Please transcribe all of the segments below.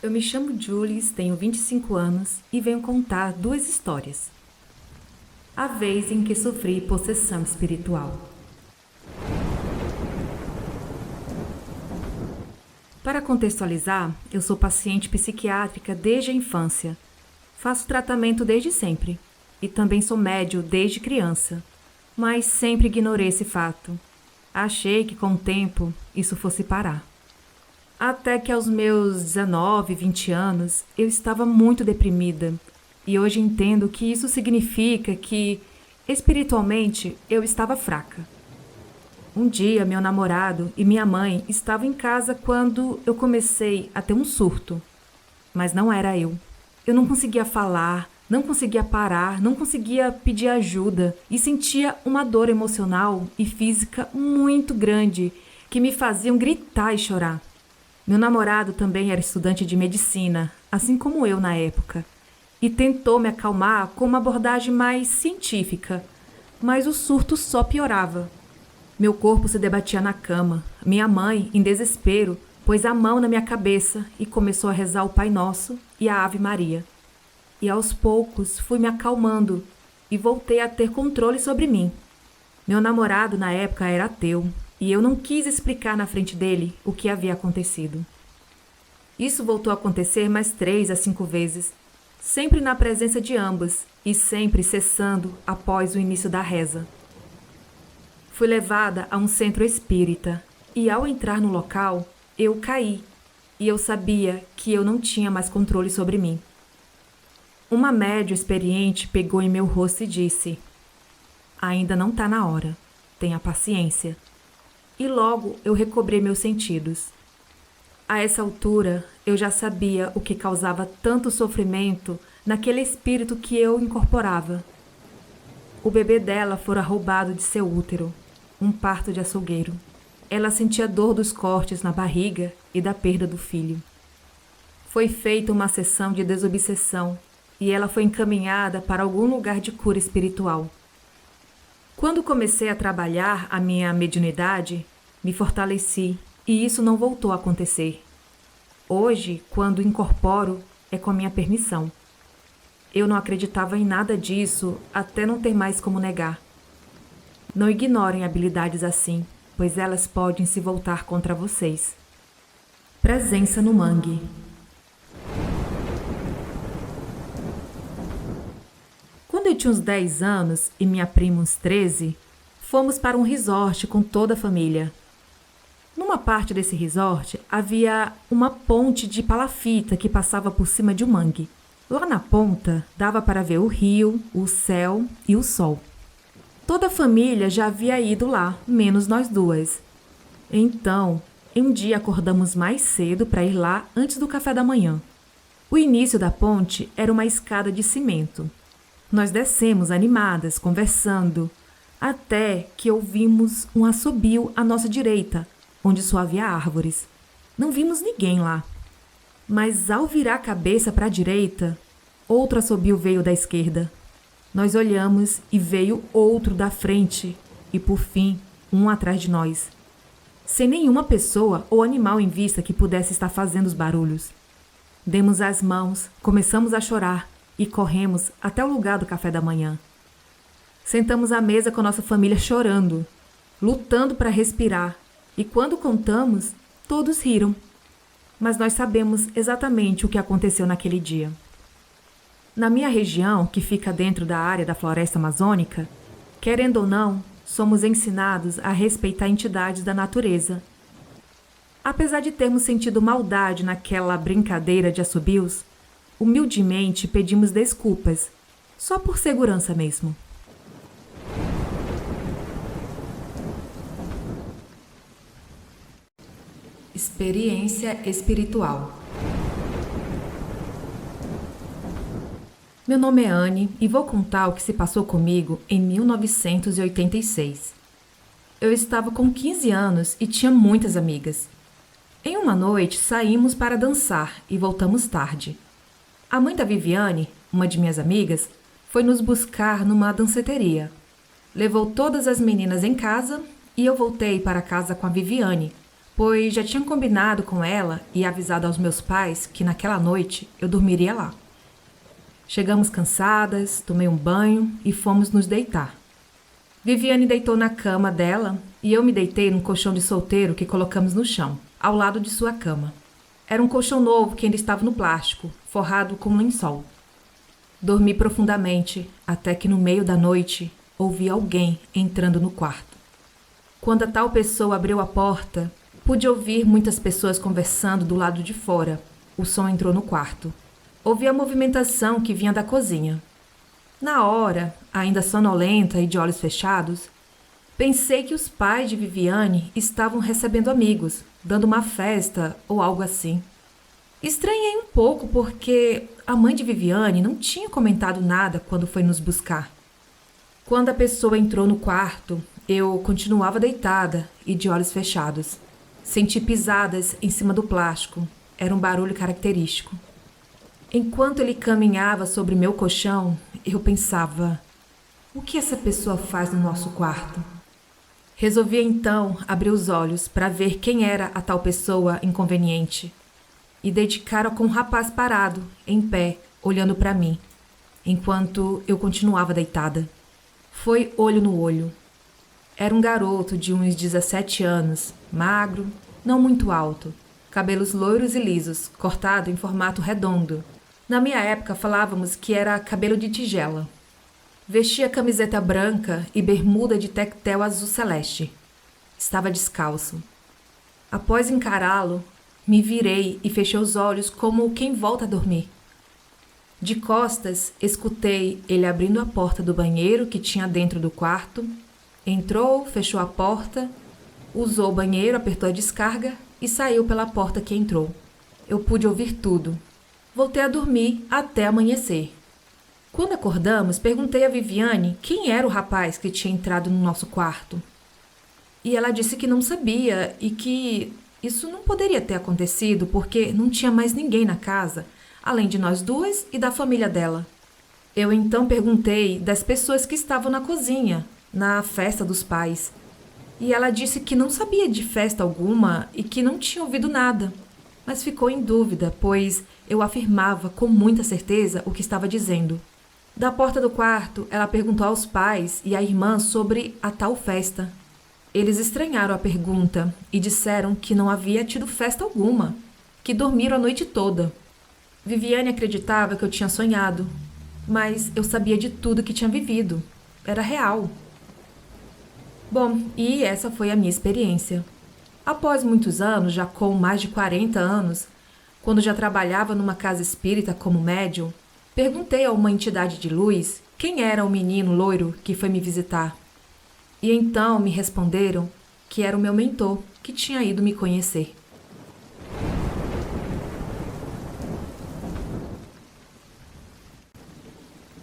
Eu me chamo Jules, tenho 25 anos e venho contar duas histórias. A vez em que sofri possessão espiritual. Para contextualizar, eu sou paciente psiquiátrica desde a infância. Faço tratamento desde sempre e também sou médium desde criança, mas sempre ignorei esse fato. Achei que com o tempo isso fosse parar. Até que aos meus 19, 20 anos, eu estava muito deprimida. E hoje entendo que isso significa que, espiritualmente, eu estava fraca. Um dia, meu namorado e minha mãe estavam em casa quando eu comecei a ter um surto. Mas não era eu. Eu não conseguia falar, não conseguia parar, não conseguia pedir ajuda e sentia uma dor emocional e física muito grande que me faziam gritar e chorar. Meu namorado também era estudante de medicina, assim como eu na época, e tentou me acalmar com uma abordagem mais científica, mas o surto só piorava. Meu corpo se debatia na cama, minha mãe, em desespero, pôs a mão na minha cabeça e começou a rezar o Pai Nosso e a Ave Maria. E aos poucos fui me acalmando e voltei a ter controle sobre mim. Meu namorado na época era ateu, e eu não quis explicar na frente dele o que havia acontecido. Isso voltou a acontecer mais 3 a 5 vezes, sempre na presença de ambos e sempre cessando após o início da reza. Fui levada a um centro espírita e ao entrar no local, eu caí e eu sabia que eu não tinha mais controle sobre mim. Uma médium experiente pegou em meu rosto e disse: "Ainda não está na hora, tenha paciência." E logo eu recobrei meus sentidos. A essa altura, eu já sabia o que causava tanto sofrimento naquele espírito que eu incorporava. O bebê dela fora roubado de seu útero, um parto de açougueiro. Ela sentia dor dos cortes na barriga e da perda do filho. Foi feita uma sessão de desobsessão e ela foi encaminhada para algum lugar de cura espiritual. Quando comecei a trabalhar a minha mediunidade, me fortaleci e isso não voltou a acontecer. Hoje, quando incorporo, é com a minha permissão. Eu não acreditava em nada disso até não ter mais como negar. Não ignorem habilidades assim, pois elas podem se voltar contra vocês. Presença no mangue. Quando eu tinha uns 10 anos e minha prima uns 13, fomos para um resort com toda a família. Numa parte desse resort havia uma ponte de palafita que passava por cima de um mangue. Lá na ponta dava para ver o rio, o céu e o sol. Toda a família já havia ido lá, menos nós duas. Então, um dia acordamos mais cedo para ir lá antes do café da manhã. O início da ponte era uma escada de cimento. Nós descemos animadas, conversando, até que ouvimos um assobio à nossa direita, onde só havia árvores. Não vimos ninguém lá. Mas ao virar a cabeça para a direita, outro assobio veio da esquerda. Nós olhamos e veio outro da frente e, por fim, um atrás de nós. Sem nenhuma pessoa ou animal em vista que pudesse estar fazendo os barulhos. Demos as mãos, começamos a chorar e corremos até o lugar do café da manhã. Sentamos à mesa com nossa família chorando, lutando para respirar, e quando contamos, todos riram. Mas nós sabemos exatamente o que aconteceu naquele dia. Na minha região, que fica dentro da área da floresta amazônica, querendo ou não, somos ensinados a respeitar entidades da natureza. Apesar de termos sentido maldade naquela brincadeira de assobios, humildemente pedimos desculpas, só por segurança mesmo. Experiência espiritual. Meu nome é Anne e vou contar o que se passou comigo em 1986. Eu estava com 15 anos e tinha muitas amigas. Em uma noite saímos para dançar e voltamos tarde. A mãe da Viviane, uma de minhas amigas, foi nos buscar numa danceteria. Levou todas as meninas em casa e eu voltei para casa com a Viviane, pois já tinha combinado com ela e avisado aos meus pais que naquela noite eu dormiria lá. Chegamos cansadas, tomei um banho e fomos nos deitar. Viviane deitou na cama dela e eu me deitei num colchão de solteiro que colocamos no chão, ao lado de sua cama. Era um colchão novo que ainda estava no plástico, forrado com lençol. Dormi profundamente, até que no meio da noite ouvi alguém entrando no quarto. Quando a tal pessoa abriu a porta, pude ouvir muitas pessoas conversando do lado de fora. O som entrou no quarto. Ouvi a movimentação que vinha da cozinha. Na hora, ainda sonolenta e de olhos fechados, pensei que os pais de Viviane estavam recebendo amigos, dando uma festa ou algo assim. Estranhei um pouco porque a mãe de Viviane não tinha comentado nada quando foi nos buscar. Quando a pessoa entrou no quarto, eu continuava deitada e de olhos fechados. Senti pisadas em cima do plástico. Era um barulho característico. Enquanto ele caminhava sobre meu colchão, eu pensava: o que essa pessoa faz no nosso quarto? Resolvi então abrir os olhos para ver quem era a tal pessoa inconveniente. E dei de cara com um rapaz parado, em pé, olhando para mim, enquanto eu continuava deitada. Foi olho no olho. Era um garoto de uns 17 anos, magro, não muito alto, cabelos loiros e lisos, cortado em formato redondo. Na minha época falávamos que era cabelo de tigela. Vestia camiseta branca e bermuda de tectel azul celeste. Estava descalço. Após encará-lo, me virei e fechei os olhos como quem volta a dormir. De costas, escutei ele abrindo a porta do banheiro que tinha dentro do quarto. Entrou, fechou a porta, usou o banheiro, apertou a descarga e saiu pela porta que entrou. Eu pude ouvir tudo. Voltei a dormir até amanhecer. Quando acordamos, perguntei a Viviane quem era o rapaz que tinha entrado no nosso quarto. E ela disse que não sabia e que isso não poderia ter acontecido porque não tinha mais ninguém na casa, além de nós duas e da família dela. Eu então perguntei das pessoas que estavam na cozinha, na festa dos pais. E ela disse que não sabia de festa alguma e que não tinha ouvido nada. Mas ficou em dúvida, pois eu afirmava com muita certeza o que estava dizendo. Da porta do quarto, ela perguntou aos pais e à irmã sobre a tal festa. Eles estranharam a pergunta e disseram que não havia tido festa alguma, que dormiram a noite toda. Viviane acreditava que eu tinha sonhado, mas eu sabia de tudo que tinha vivido. Era real. Bom, e essa foi a minha experiência. Após muitos anos, já com mais de 40 anos, quando já trabalhava numa casa espírita como médium, perguntei a uma entidade de luz quem era o menino loiro que foi me visitar. E então me responderam que era o meu mentor que tinha ido me conhecer.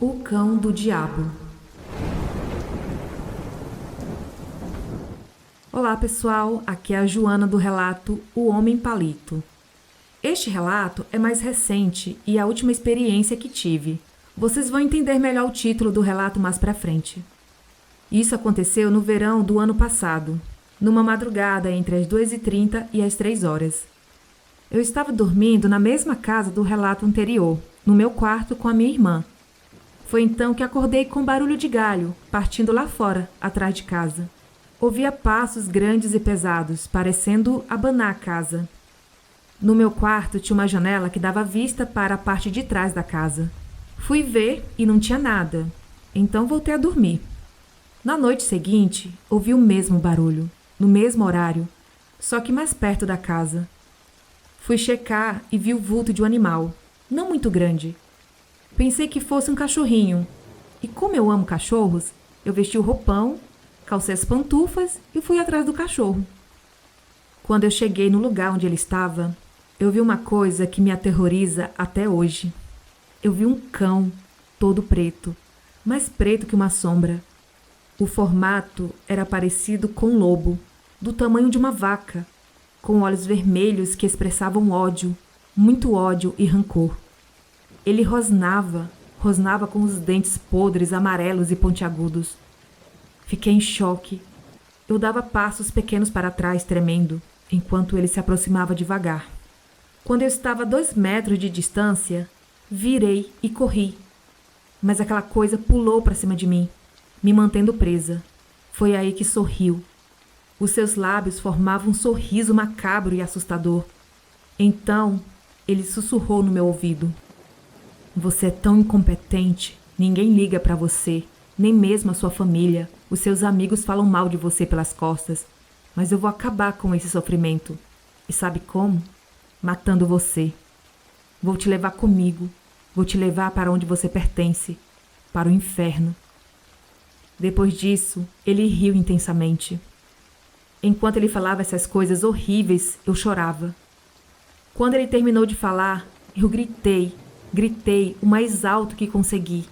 O Cão do Diabo. Olá pessoal, aqui é a Joana do relato O Homem Palito. Este relato é mais recente e a última experiência que tive. Vocês vão entender melhor o título do relato mais pra frente. Isso aconteceu no verão do ano passado, numa madrugada entre as 2h30 e as 3h. Eu estava dormindo na mesma casa do relato anterior, no meu quarto com a minha irmã. Foi então que acordei com barulho de galho, partindo lá fora, atrás de casa. Ouvia passos grandes e pesados, parecendo abanar a casa. No meu quarto tinha uma janela que dava vista para a parte de trás da casa. Fui ver e não tinha nada, então voltei a dormir. Na noite seguinte, ouvi o mesmo barulho, no mesmo horário, só que mais perto da casa. Fui checar e vi o vulto de um animal, não muito grande. Pensei que fosse um cachorrinho, e como eu amo cachorros, eu vesti o roupão, calcei as pantufas e fui atrás do cachorro. Quando eu cheguei no lugar onde ele estava, eu vi uma coisa que me aterroriza até hoje. Eu vi um cão, todo preto, mais preto que uma sombra. O formato era parecido com um lobo, do tamanho de uma vaca, com olhos vermelhos que expressavam ódio, muito ódio e rancor. Ele rosnava com os dentes podres, amarelos e pontiagudos. Fiquei em choque. Eu dava passos pequenos para trás, tremendo. enquanto ele se aproximava devagar. Quando eu estava a 2 metros de distância, virei e corri. Mas aquela coisa pulou para cima de mim, me mantendo presa. Foi aí que sorriu. Os seus lábios formavam um sorriso macabro e assustador. Então, ele sussurrou no meu ouvido. Você é tão incompetente, ninguém liga para você, nem mesmo a sua família. Os seus amigos falam mal de você pelas costas. Mas eu vou acabar com esse sofrimento. E sabe como? Matando você. Vou te levar comigo. Vou te levar para onde você pertence, para o inferno. Depois disso, ele riu intensamente. Enquanto ele falava essas coisas horríveis, eu chorava. Quando ele terminou de falar, eu gritei o mais alto que consegui.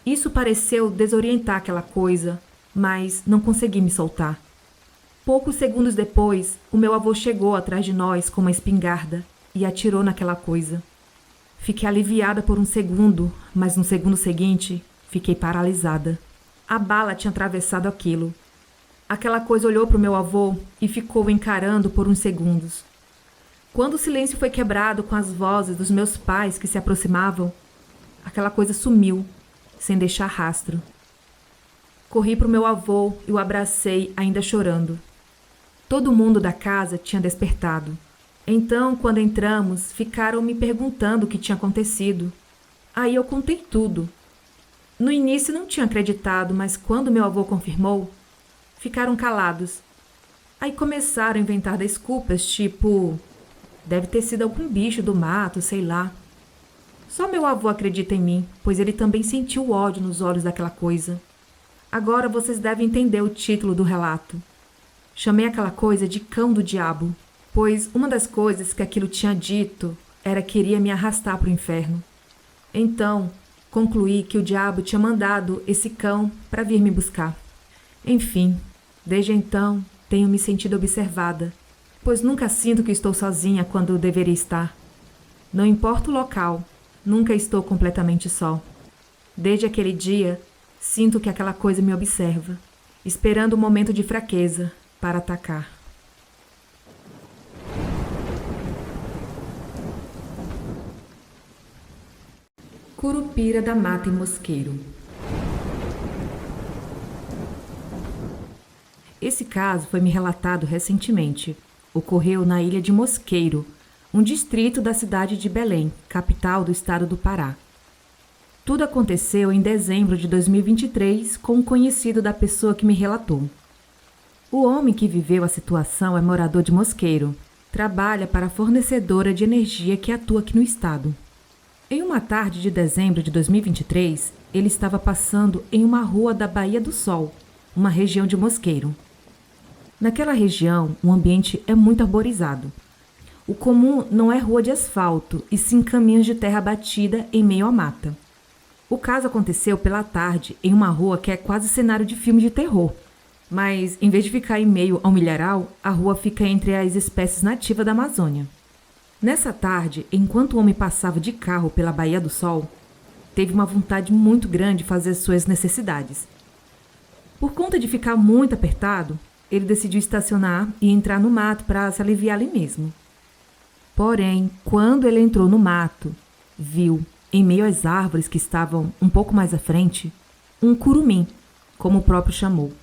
Isso pareceu desorientar aquela coisa, mas não consegui me soltar. Poucos segundos depois, o meu avô chegou atrás de nós com uma espingarda e atirou naquela coisa. Fiquei aliviada por um segundo, mas no segundo seguinte, fiquei paralisada. A bala tinha atravessado aquilo. Aquela coisa olhou para o meu avô e ficou encarando por uns segundos. Quando o silêncio foi quebrado com as vozes dos meus pais que se aproximavam, aquela coisa sumiu, sem deixar rastro. Corri para o meu avô e o abracei, ainda chorando. Todo mundo da casa tinha despertado. Então, quando entramos, ficaram me perguntando o que tinha acontecido. Aí eu contei tudo. No início não tinha acreditado, mas quando meu avô confirmou, ficaram calados. Aí começaram a inventar desculpas, tipo... Deve ter sido algum bicho do mato, sei lá. Só meu avô acredita em mim, pois ele também sentiu o ódio nos olhos daquela coisa. Agora vocês devem entender o título do relato. Chamei aquela coisa de cão do diabo, pois uma das coisas que aquilo tinha dito era que iria me arrastar para o inferno. Então, concluí que o diabo tinha mandado esse cão para vir me buscar. Enfim, desde então, tenho me sentido observada, pois nunca sinto que estou sozinha quando deveria estar. Não importa o local, nunca estou completamente só. Desde aquele dia, sinto que aquela coisa me observa, esperando o momento de fraqueza para atacar. Curupira da Mata e Mosqueiro. Esse caso foi me relatado recentemente. Ocorreu na ilha de Mosqueiro, um distrito da cidade de Belém, capital do estado do Pará. Tudo aconteceu em dezembro de 2023 com um conhecido da pessoa que me relatou. O homem que viveu a situação é morador de Mosqueiro. Trabalha para a fornecedora de energia que atua aqui no estado. Em uma tarde de dezembro de 2023, ele estava passando em uma rua da Baía do Sol, uma região de Mosqueiro. Naquela região, o ambiente é muito arborizado. O comum não é rua de asfalto, e sim caminhos de terra batida em meio à mata. O caso aconteceu pela tarde em uma rua que é quase cenário de filme de terror. Mas, em vez de ficar em meio ao milharal, a rua fica entre as espécies nativas da Amazônia. Nessa tarde, enquanto o homem passava de carro pela Baía do Sol, teve uma vontade muito grande de fazer suas necessidades. Por conta de ficar muito apertado, ele decidiu estacionar e entrar no mato para se aliviar ali mesmo. Porém, quando ele entrou no mato, viu, em meio às árvores que estavam um pouco mais à frente, um curumim, como o próprio chamou.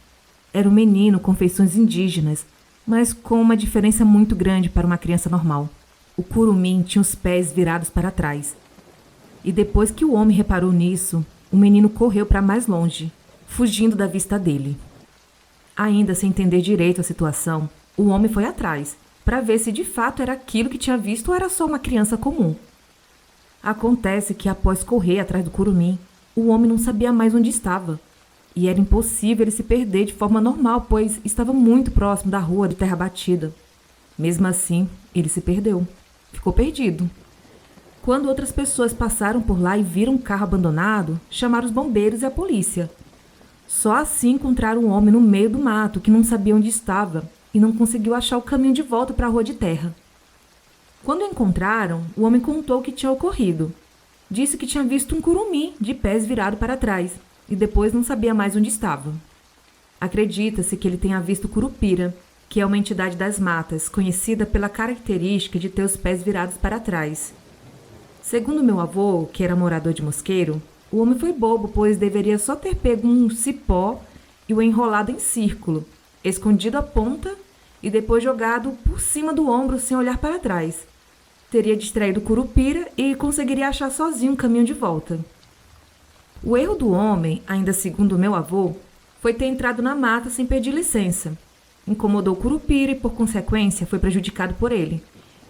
Era um menino com feições indígenas, mas com uma diferença muito grande para uma criança normal. O curumim tinha os pés virados para trás. E depois que o homem reparou nisso, o menino correu para mais longe, fugindo da vista dele. Ainda sem entender direito a situação, o homem foi atrás, para ver se de fato era aquilo que tinha visto ou era só uma criança comum. Acontece que após correr atrás do curumim, o homem não sabia mais onde estava. E era impossível ele se perder de forma normal, pois estava muito próximo da rua de terra batida. Mesmo assim, ele se perdeu. Ficou perdido. Quando outras pessoas passaram por lá e viram um carro abandonado, chamaram os bombeiros e a polícia. Só assim encontraram um homem no meio do mato que não sabia onde estava e não conseguiu achar o caminho de volta para a rua de terra. Quando o encontraram, o homem contou o que tinha ocorrido. Disse que tinha visto um curumim de pés virado para trás e depois não sabia mais onde estava. Acredita-se que ele tenha visto Curupira, que é uma entidade das matas, conhecida pela característica de ter os pés virados para trás. Segundo meu avô, que era morador de Mosqueiro, o homem foi bobo, pois deveria só ter pego um cipó e o enrolado em círculo, escondido a ponta e depois jogado por cima do ombro sem olhar para trás. Teria distraído o curupira e conseguiria achar sozinho um caminho de volta. O erro do homem, ainda segundo meu avô, foi ter entrado na mata sem pedir licença. Incomodou o curupira e, por consequência, foi prejudicado por ele,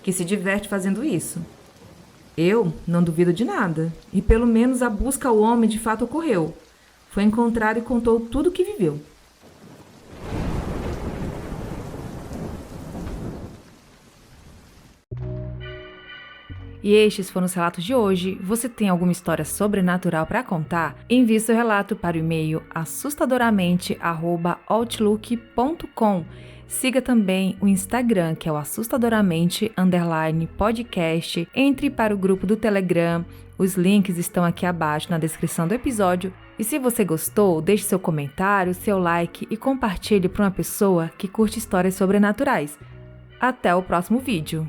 que se diverte fazendo isso. Eu não duvido de nada, e pelo menos a busca ao homem de fato ocorreu. Foi encontrado e contou tudo o que viveu. E estes foram os relatos de hoje. Você tem alguma história sobrenatural para contar? Envie seu relato para o e-mail assustadoramente@outlook.com. Siga também o Instagram, que é o assustadoramente_podcast. Entre para o grupo do Telegram. Os links estão aqui abaixo na descrição do episódio. E se você gostou, deixe seu comentário, seu like e compartilhe para uma pessoa que curte histórias sobrenaturais. Até o próximo vídeo.